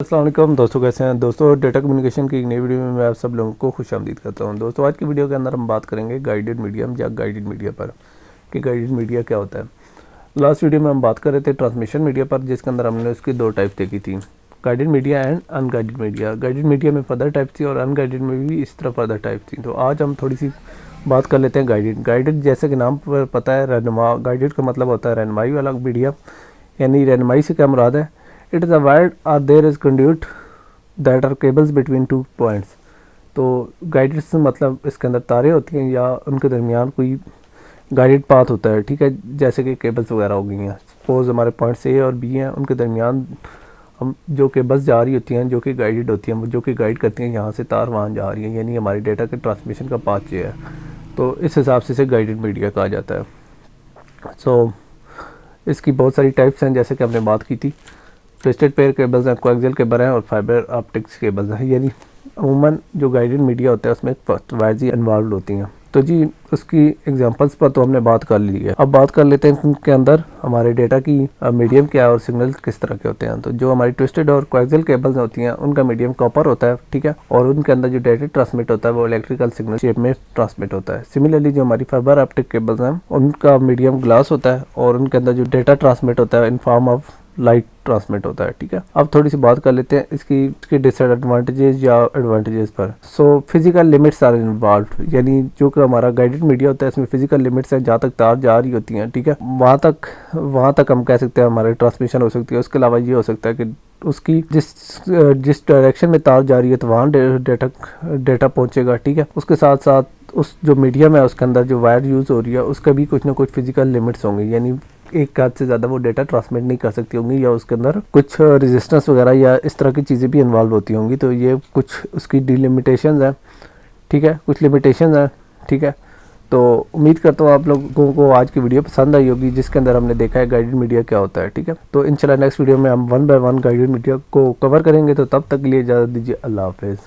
अस्सलाम वालेकुम दोस्तों, कैसे हैं दोस्तों। डेटा कम्युनिकेशन की एक नई वीडियो में मैं आप सब लोगों को खुशामदीद करता हूं। दोस्तों, आज की वीडियो के अंदर हम बात करेंगे गाइडेड मीडियम या गाइडेड मीडिया पर कि गाइडेड मीडिया क्या होता है। लास्ट वीडियो में हम बात कर रहे थे ट्रांसमिशन मीडिया पर, जिसके अंदर हमने उसकी दो टाइप देखी थी, guided media and unguided media. Guided media में फर्दर टाइप थी और अनगाइडेड में भी इस तरह फर्दर टाइप थी। तो आज हम थोड़ी सी बात कर लेते हैं गाइडेड। गाइडेड जैसे कि नाम पर पता है, रहनुमा। गाइडेड का मतलब होता है रहनुमाई वाला मीडिया, यानी रहनुमाई से क्या मुराद है। It is a wired are there is conduit that are cables between two points. तो गाइडेड से मतलब इसके अंदर तारे होती हैं या उनके दरमियान कोई गाइडेड पाथ होता है, ठीक है। जैसे कि केबल्स वगैरह हो गई हैं, सपोज हमारे पॉइंट्स ए और बी हैं, उनके दरमियान हम जो केबल्स जा रही होती हैं जो कि गाइडेड होती हैं, जो कि गाइड करती हैं यहाँ से तार वहाँ जा रही हैं, यानी हमारी डेटा के ट्रांसमिशन का पाथ ये है। तो इस हिसाब से इसे गाइडेड मीडिया कहा जाता है। सो इसकी बहुत सारी टाइप्स हैं, जैसे कि हमने बात की थी। ट्विस्टेड पेयर केबल्स हैं, कोएक्सियल केबल हैं और फाइबर ऑप्टिक्स केबल्स हैं। यानी अमूमन जो गाइडेड मीडिया होता है उसमें वायर्स ही इन्वॉल्व होती हैं। तो जी, उसकी एग्जांपल्स पर तो हमने बात कर ली है। अब बात कर लेते हैं उनके अंदर हमारे डेटा की मीडियम क्या है और सिग्नल किस तरह के होते हैं। तो जो हमारी ट्विस्टेड और कोएक्सियल केबल्स होती हैं उनका मीडियम कॉपर होता है, ठीक है, और उनके अंदर जो डेटा ट्रांसमिट होता है वो इलेक्ट्रिकल सिग्नल शेप में ट्रांसमिट होता है। सिमिलरली जो हमारी फाइबर ऑप्टिक केबल्स हैं उनका मीडियम ग्लास होता है और उनके अंदर जो डेटा ट्रांसमिट होता है in form of light transmit होता है, ठीक है। अब थोड़ी सी बात कर लेते हैं इसकी डिसएडवांटेजेस या एडवांटेजेस पर। So physical limits are involve, यानी जो कि हमारा गाइडेड मीडिया होता है इसमें फिजिकल लिमिट्स हैं, जहाँ तक तार जा रही होती हैं, ठीक है, वहाँ तक हम कह सकते हैं हमारे ट्रांसमिशन हो सकती है। उसके अलावा ये हो सकता है कि उसकी जिस डायरेक्शन में तार जा रही है तो वहाँ डेटा पहुँचेगा, ठीक है। उसके साथ साथ उस जो मीडियम है उसके अंदर जो वायर यूज़ हो रही है उसका भी कुछ ना कुछ फिजिकल लिमिट्स होंगे, यानी एक हाथ से ज़्यादा वो डेटा ट्रांसमिट नहीं कर सकती होंगी, या उसके अंदर कुछ रेजिस्टेंस वगैरह या इस तरह की चीज़ें भी इन्वॉल्व होती होंगी। तो ये कुछ उसकी डिलिमिटेशंस हैं, ठीक है, कुछ लिमिटेशंस हैं, ठीक है। तो उम्मीद करता हूँ आप लोगों को आज की वीडियो पसंद आई होगी, जिसके अंदर हमने देखा है गाइडेड मीडिया क्या होता है, ठीक है। तो इंशाल्लाह नेक्स्ट वीडियो में हम 1 बाय 1 गाइडेड मीडिया को कवर करेंगे। तो तब तक के लिए इजाज़त दीजिए, अल्लाह हाफिज़।